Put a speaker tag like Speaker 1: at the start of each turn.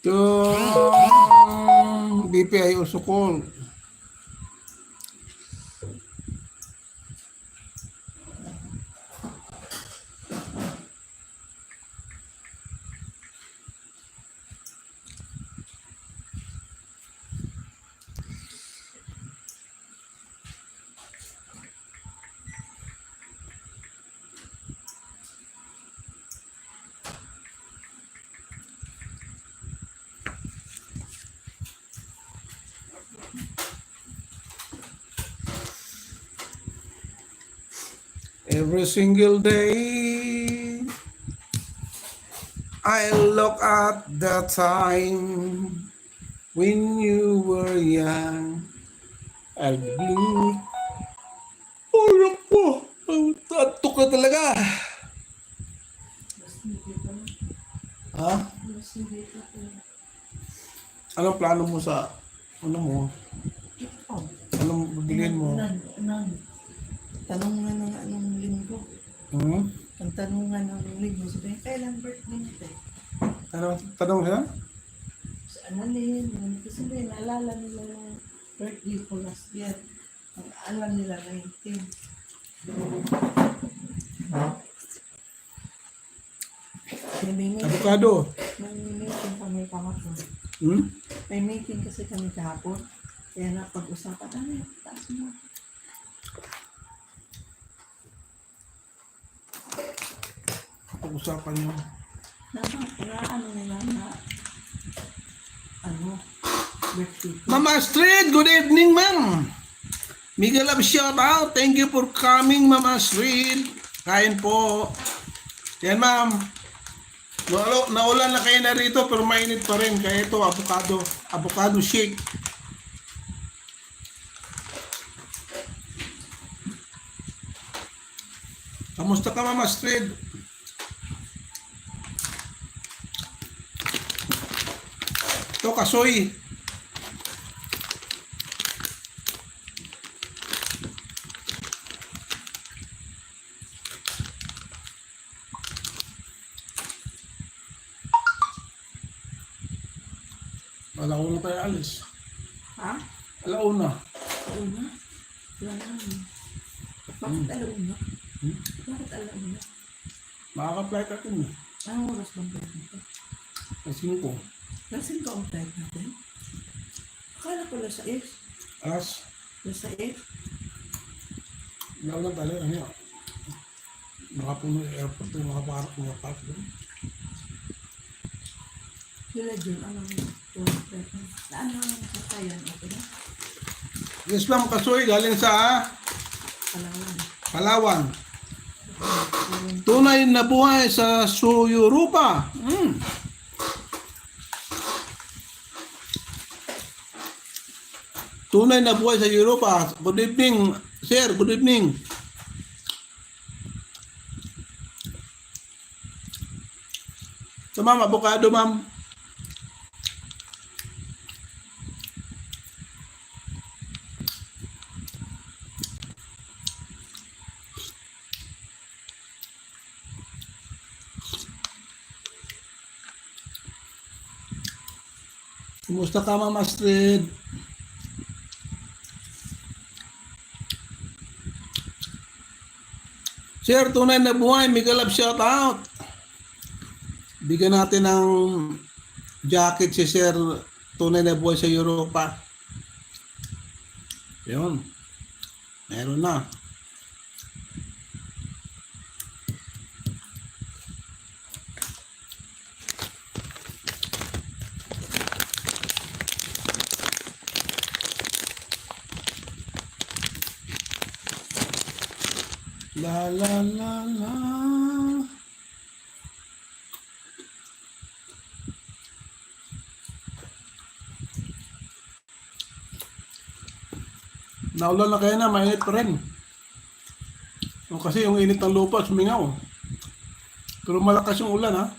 Speaker 1: Yung BPI Usukol. Every single day, I look at the time when you were young and blue. Oh, naku! Ang tatok na talaga. Ha? Anong plano mo sa, ano mo? Anong bibilhin mo?
Speaker 2: Tanong nga ng anong linggo.
Speaker 1: Hmm?
Speaker 2: Ang tanong nga ng linggo, sabi, kailan birthday nito?
Speaker 1: Tanong siya?
Speaker 2: Sa analin, kasi sabi, naalala nila yung birthday ko last year. Ang alam nila 19.
Speaker 1: Avocado.
Speaker 2: May meeting kami kahapon.
Speaker 1: Hmm?
Speaker 2: May meeting kasi kami kahapon. Kaya napag-usapan, taas mo.
Speaker 1: Pag-usapan niyo.
Speaker 2: Ano nila na, birthday ko.
Speaker 1: Ma'am Astrid, good evening, ma'am. Miguel Love shout out. Thank you for coming, Ma'am Astrid. Kain po. Yan, ma'am. Naulan na kayo na rito pero mainit pa rin. Kaya ito, avocado. Avocado shake. Kamusta ka, Ma'am Astrid? Ito, kasoy. Alauna tayo alis.
Speaker 2: Ha?
Speaker 1: Alauna.
Speaker 2: Alauna? Wala naman. Bakit alauna? Bakit alauna?
Speaker 1: Makaka-flight natin eh.
Speaker 2: Anong oras bang flight natin?
Speaker 1: Kasi ko.
Speaker 2: Lasing ka ang flight natin? Akala ko lasa is.
Speaker 1: Alas.
Speaker 2: Lasa is.
Speaker 1: Alauna tayo. Ano yan? Makapuno yung airport. Makapark doon.
Speaker 2: Sila dyan, anong flight natin? Ano ang sakayan? Okay na?
Speaker 1: Yes, ma'am. Kasoy. Galing sa
Speaker 2: Palawan.
Speaker 1: Palawan. Tunay na buhay sa Europa. Tunay na buhay sa Europa. Good evening, sir. Good evening. So, ma'am, avocado, ma'am. Kumusta ka, Ma'am Astrid? Sir, tunay na buhay. Miguel Love shout out. Bigyan natin ng jacket si Sir. Tunay na buhay sa Europa. Yun. Meron na. La la la la. Naulan na kaya na, mainit pa rin. Kasi yung init ng lupa, sumingaw. Pero malakas yung ulan, ha?